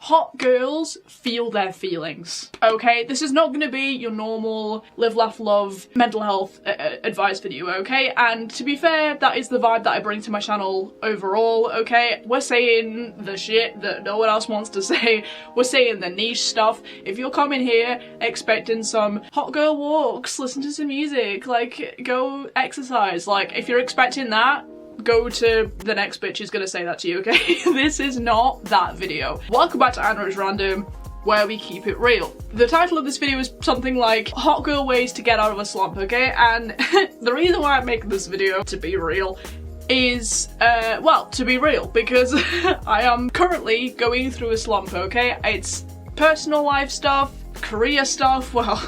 hot girls feel their feelings, okay? This is not going to be your normal live, laugh, love mental health advice video, okay? And to be fair, that is the vibe that I bring to my channel overall, okay? We're saying the shit that no one else wants to say. We're saying the niche stuff. If you're coming here expecting some hot girl walks, listen to some music, like go exercise, like if you're expecting that, go to the next bitch who's gonna say that to you, okay? This is not that video. Welcome back to Anna is Random, where we keep it real. The title of this video is something like hot girl ways to get out of a slump, okay? And the reason why I'm making this video, to be real, is, well, to be real, because I am currently going through a slump, okay? It's personal life stuff, career stuff, well,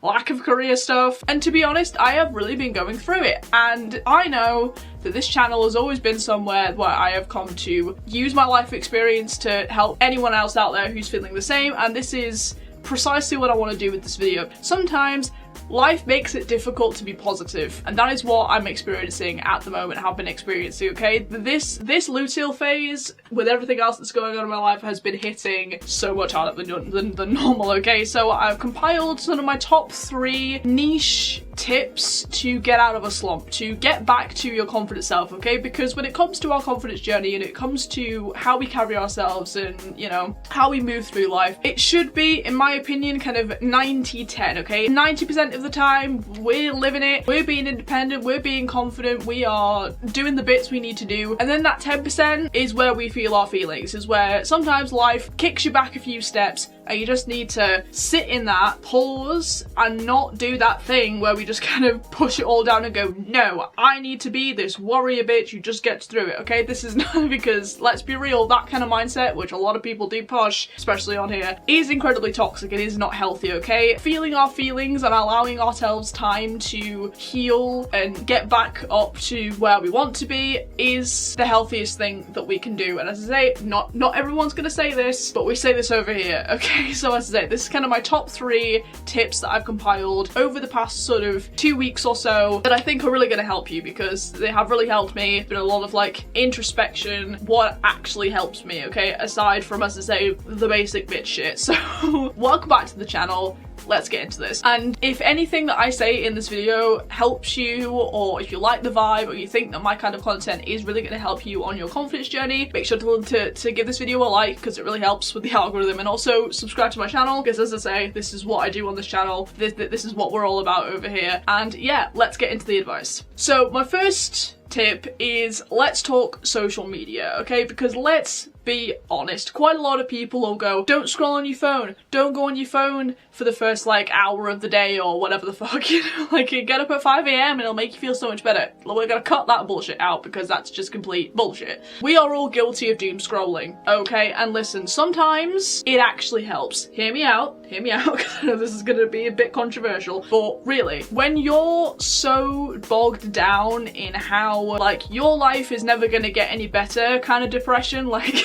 lack of career stuff, and to be honest, I have really been going through it, and I know that this channel has always been somewhere where I have come to use my life experience to help anyone else out there who's feeling the same, and this is precisely what I want to do with this video. Sometimes life makes it difficult to be positive, and that is what I'm experiencing at the moment, have been experiencing, okay? This luteal phase, with everything else that's going on in my life, has been hitting so much harder than normal, okay? So I've compiled some of my top 3 niche tips to get out of a slump, to get back to your confident self, okay? Because when it comes to our confidence journey and it comes to how we carry ourselves and, you know, how we move through life, it should be, in my opinion, kind of 90-10, okay? 90% of the time, we're living it, we're being independent, we're being confident, we are doing the bits we need to do, and then that 10% is where we feel our feelings, is where sometimes life kicks you back a few steps and you just need to sit in that, pause, and not do that thing where we just kind of push it all down and go, no, I need to be this warrior bitch who just gets through it, okay? This is not, because let's be real, that kind of mindset, which a lot of people do push, especially on here, is incredibly toxic. It is not healthy, okay? Feeling our feelings and allowing ourselves time to heal and get back up to where we want to be is the healthiest thing that we can do. And as I say, not everyone's gonna say this, but we say this over here, okay? So as I say, this is kind of my top 3 tips that I've compiled over the past sort of 2 weeks or so that I think are really going to help you, because they have really helped me. It's been a lot of like introspection, what actually helps me, okay? Aside from, as I say, the basic bitch shit. So welcome back to the channel. Let's get into this. And if anything that I say in this video helps you, or if you like the vibe, or you think that my kind of content is really going to help you on your confidence journey, make sure to give this video a like, because it really helps with the algorithm, and also subscribe to my channel, because as I say, this is what I do on this channel. This is what we're all about over here. And yeah, let's get into the advice. So my first tip is, let's talk social media, okay? Because let's be honest, quite a lot of people will go, don't scroll on your phone, don't go on your phone for the first like hour of the day or whatever the fuck, you know, like you get up at 5 AM and it'll make you feel so much better. We're gonna cut that bullshit out, because that's just complete bullshit. We are all guilty of doom scrolling, okay? And listen, sometimes it actually helps. Hear me out, because I know this is gonna be a bit controversial, but really, when you're so bogged down in how like your life is never gonna get any better kind of depression, like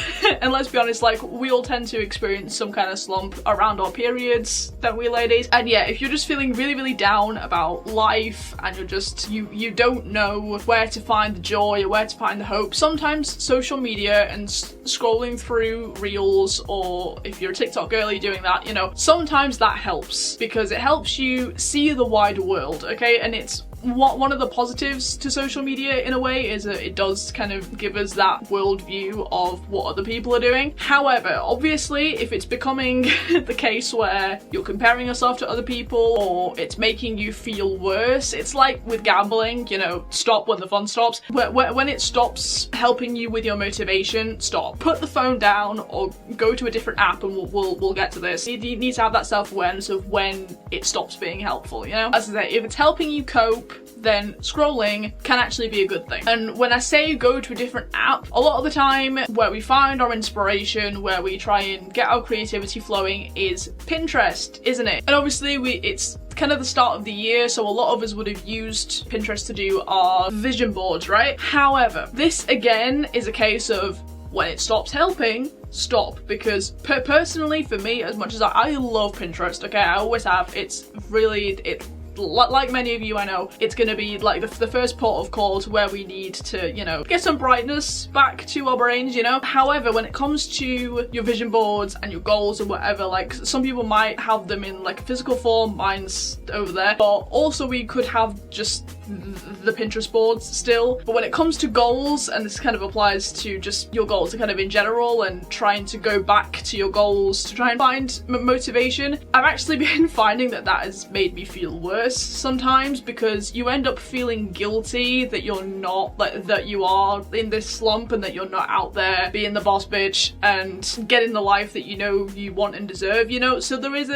and let's be honest, like we all tend to experience some kind of slump around our periods, don't we ladies? And yeah, if you're just feeling really, really down about life and you're just, you don't know where to find the joy or where to find the hope, sometimes social media and scrolling through reels, or if you're a TikTok girly doing that, you know, sometimes that helps, because it helps you see the wider world, okay? And it's one of the positives to social media in a way is that it does kind of give us that worldview of what other people are doing. However, obviously, if it's becoming the case where you're comparing yourself to other people, or it's making you feel worse, it's like with gambling, you know, stop when the fun stops. When it stops helping you with your motivation, stop. Put the phone down or go to a different app, and we'll get to this. You need to have that self-awareness of when it stops being helpful, you know? As I say, if it's helping you cope, then scrolling can actually be a good thing. And when I say go to a different app, a lot of the time where we find our inspiration, where we try and get our creativity flowing, is Pinterest, isn't it? And obviously it's kind of the start of the year, so a lot of us would have used Pinterest to do our vision boards, right? However, this again is a case of when it stops helping, stop. Because personally for me, as much as I love Pinterest, okay, I always have, it's really, like many of you I know, it's gonna be like the first port of call to where we need to, you know, get some brightness back to our brains, you know. However, when it comes to your vision boards and your goals and whatever, like some people might have them in like a physical form, mine's over there, but also we could have just the Pinterest boards still. But when it comes to goals, and this kind of applies to just your goals kind of in general and trying to go back to your goals to try and find motivation, I've actually been finding that has made me feel worse sometimes, because you end up feeling guilty that you're not, like, that you are in this slump and that you're not out there being the boss bitch and getting the life that you know you want and deserve, you know. So there is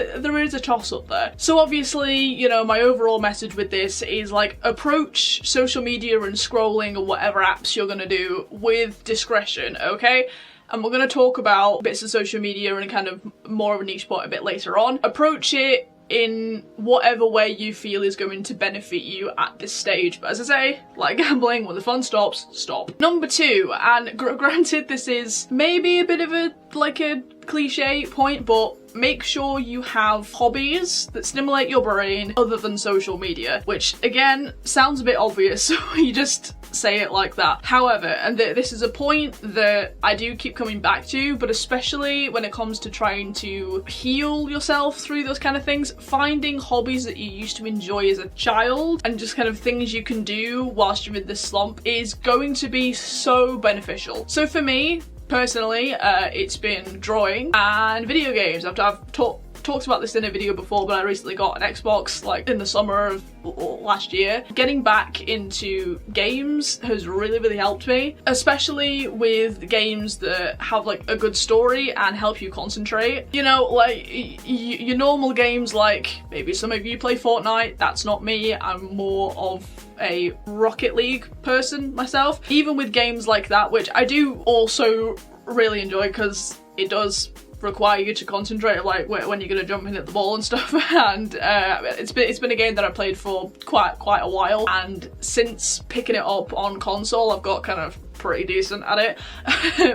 a toss up there. So obviously, you know, my overall message with this is like, approach social media and scrolling or whatever apps you're gonna do with discretion, okay? And we're gonna talk about bits of social media and kind of more of a niche point a bit later on. Approach it in whatever way you feel is going to benefit you at this stage. But as I say, like gambling, when the fun stops, stop. Number 2, and granted this is maybe a bit of a cliche point, but make sure you have hobbies that stimulate your brain other than social media, which again sounds a bit obvious, so you just say it like that. However, and this is a point that I do keep coming back to, but especially when it comes to trying to heal yourself through those kind of things, finding hobbies that you used to enjoy as a child and just kind of things you can do whilst you're in this slump is going to be so beneficial. So for me, personally, it's been drawing and video games. I've talked about this in a video before, but I recently got an Xbox like in the summer of last year. Getting back into games has really helped me, especially with games that have like a good story and help you concentrate. You know, like your normal games, like maybe some of you play Fortnite. That's not me. I'm more of a Rocket League person myself. Even with games like that, which I do also really enjoy because it does require you to concentrate, like when you're gonna jump in at the ball and stuff. And it's been a game that I played for quite a while, and since picking it up on console, I've got kind of pretty decent at it.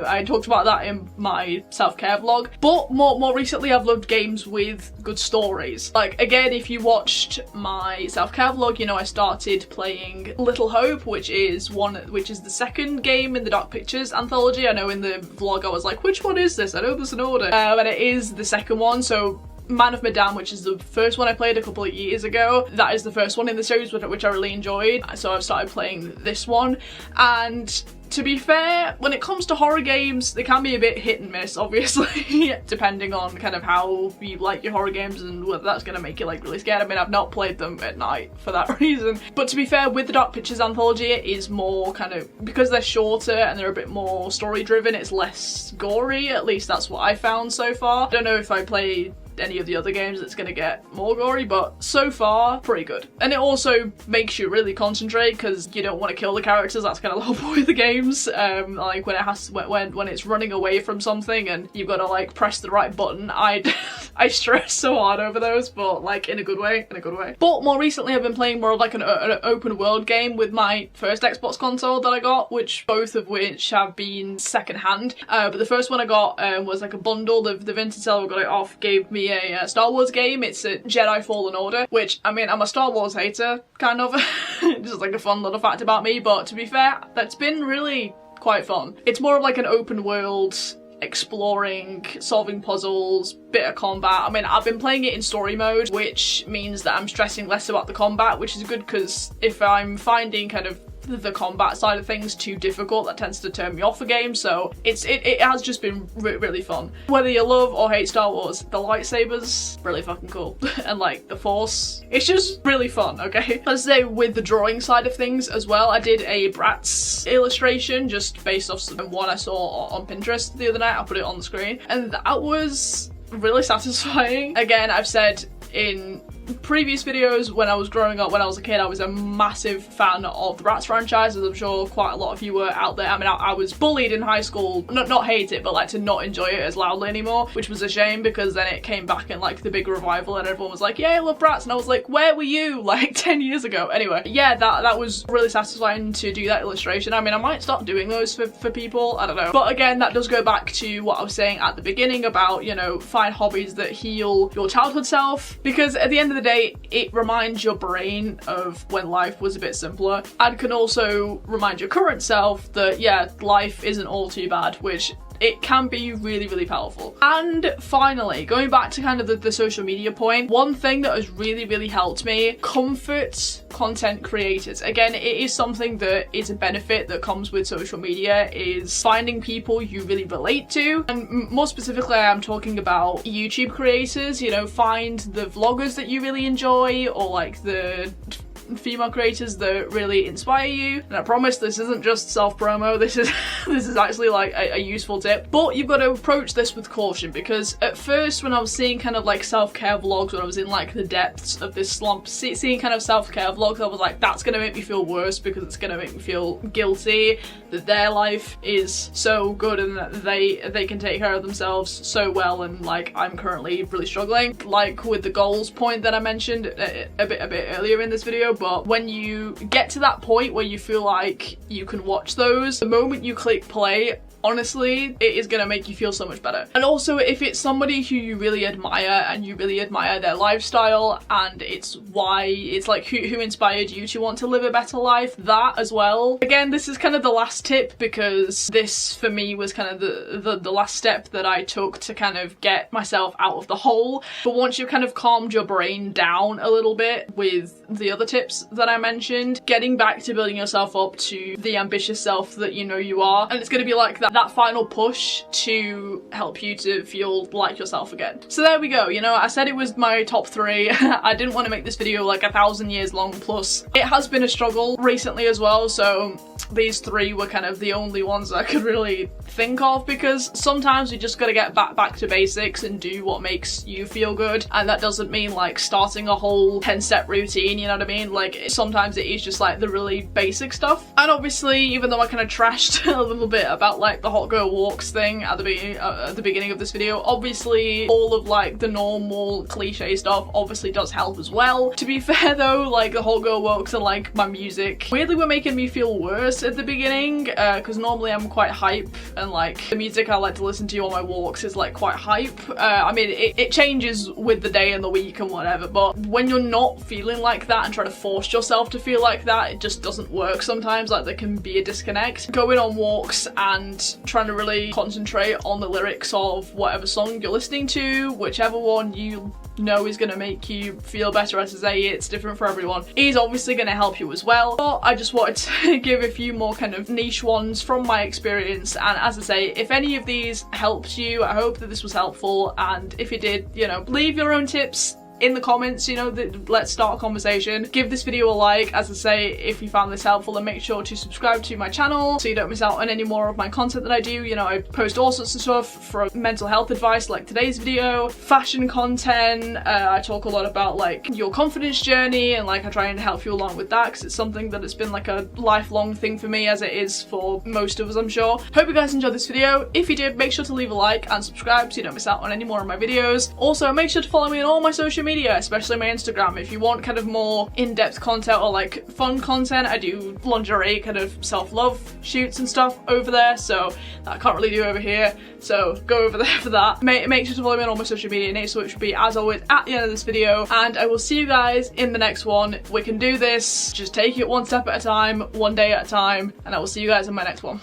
I talked about that in my self-care vlog. But more recently, I've loved games with good stories. Like, again, if you watched my self-care vlog, you know I started playing Little Hope, which is the second game in the Dark Pictures anthology. I know in the vlog I was like, which one is this? I know there's an order. And it is the second one. So Man of Medan, which is the first one I played a couple of years ago, that is the first one in the series which I really enjoyed. So I've started playing this one, and to be fair, when it comes to horror games, they can be a bit hit and miss, obviously, depending on kind of how you like your horror games and whether that's going to make you like really scared. I mean, I've not played them at night for that reason. But to be fair, with the Dark Pictures anthology, it is more kind of, because they're shorter and they're a bit more story driven, it's less gory. At least that's what I found so far. I don't know if I played any of the other games it's gonna get more gory, but so far pretty good. And it also makes you really concentrate because you don't want to kill the characters. That's kind of the whole point of the games. Like when it's running away from something and you've got to like press the right button, I stress so hard over those, but like in a good way. But more recently I've been playing more of like an open world game with my first Xbox console that I got, both of which have been second hand. But the first one I got was like a bundle. The vintage seller got it off, gave me a Star Wars game. It's a Jedi Fallen Order, which, I mean, I'm a Star Wars hater, kind of. Just like a fun little fact about me, but to be fair, that's been really quite fun. It's more of like an open world, exploring, solving puzzles, bit of combat. I mean, I've been playing it in story mode, which means that I'm stressing less about the combat, which is good because if I'm finding kind of the combat side of things too difficult, that tends to turn me off a game. So it has just been really fun. Whether you love or hate Star Wars, the lightsabers, really fucking cool. And like the Force, it's just really fun, okay? Let's say with the drawing side of things as well, I did a Bratz illustration just based off one I saw on Pinterest the other night. I'll put it on the screen, and that was really satisfying. Again, I've said in previous videos, when I was growing up, when I was a kid, I was a massive fan of the Bratz franchise, as I'm sure quite a lot of you were out there. I mean, I was bullied in high school, not hate it, but like to not enjoy it as loudly anymore, which was a shame because then it came back in like the big revival and everyone was like, yeah, I love Bratz, and I was like, where were you like 10 years ago? Anyway, yeah, that was really satisfying to do that illustration. I mean, I might start doing those for people, I don't know. But again, that does go back to what I was saying at the beginning about, you know, find hobbies that heal your childhood self, because at the end of of the day, it reminds your brain of when life was a bit simpler, and can also remind your current self that, yeah, life isn't all too bad, which it can be really, really powerful. And finally, going back to kind of the social media point, one thing that has really, really helped me, comfort content creators. Again, it is something that is a benefit that comes with social media, is finding people you really relate to. And more specifically, I'm talking about YouTube creators, you know, find the vloggers that you really enjoy, or like the female creators that really inspire you. And I promise this isn't just self-promo, this is actually like a useful tip, but you've got to approach this with caution, because at first when I was seeing kind of like self-care vlogs, when I was in like the depths of this slump, seeing kind of self-care vlogs, I was like, that's gonna make me feel worse, because it's gonna make me feel guilty that their life is so good and that they can take care of themselves so well, and like I'm currently really struggling, like with the goals point that I mentioned a bit earlier in this video. But when you get to that point where you feel like you can watch those, the moment you click play, honestly, it is gonna make you feel so much better. And also, if it's somebody who you really admire and you really admire their lifestyle, and it's why it's like who inspired you to want to live a better life, that as well. Again, this is kind of the last tip, because this for me was kind of the last step that I took to kind of get myself out of the hole. But once you've kind of calmed your brain down a little bit with the other tips that I mentioned, getting back to building yourself up to the ambitious self that you know you are, and it's gonna be like that final push to help you to feel like yourself again. So there we go, you know, I said it was my top 3. I didn't want to make this video like 1,000 years long, plus it has been a struggle recently as well, so these 3 were kind of the only ones I could really think of, because sometimes you just gotta get back to basics and do what makes you feel good, and that doesn't mean like starting a whole 10-step routine, you know what I mean? Like sometimes it is just like the really basic stuff. And obviously, even though I kind of trashed a little bit about like the hot girl walks thing at the beginning of this video, obviously all of like the normal cliche stuff obviously does help as well. To be fair though, like the hot girl walks and like my music weirdly were making me feel worse at the beginning, because normally I'm quite hype, and like the music I like to listen to on my walks is like quite hype. I mean, it changes with the day and the week and whatever, but when you're not feeling like that and trying to force yourself to feel like that, it just doesn't work sometimes. Like there can be a disconnect. Going on walks and trying to really concentrate on the lyrics of whatever song you're listening to, whichever one you know is going to make you feel better. As I say, it's different for everyone, is obviously going to help you as well. But I just wanted to give a few more kind of niche ones from my experience, and as I say, if any of these helped you, I hope that this was helpful, and if it did, you know, leave your own tips in the comments, you know, let's start a conversation. Give this video a like, as I say, if you found this helpful, and make sure to subscribe to my channel so you don't miss out on any more of my content that I do. You know, I post all sorts of stuff, from mental health advice like today's video, fashion content, I talk a lot about like your confidence journey, and like I try and help you along with that, because it's something that has been like a lifelong thing for me, as it is for most of us, I'm sure. Hope you guys enjoyed this video. If you did, make sure to leave a like and subscribe so you don't miss out on any more of my videos. Also, make sure to follow me on all my social media, especially my Instagram, if you want kind of more in-depth content or like fun content. I do lingerie kind of self-love shoots and stuff over there, so that I can't really do over here, so go over there for that. Make sure to follow me on all my social media names, which will be as always at the end of this video, and I will see you guys in the next one. We can do this, just take it one step at a time, one day at a time, and I will see you guys in my next one.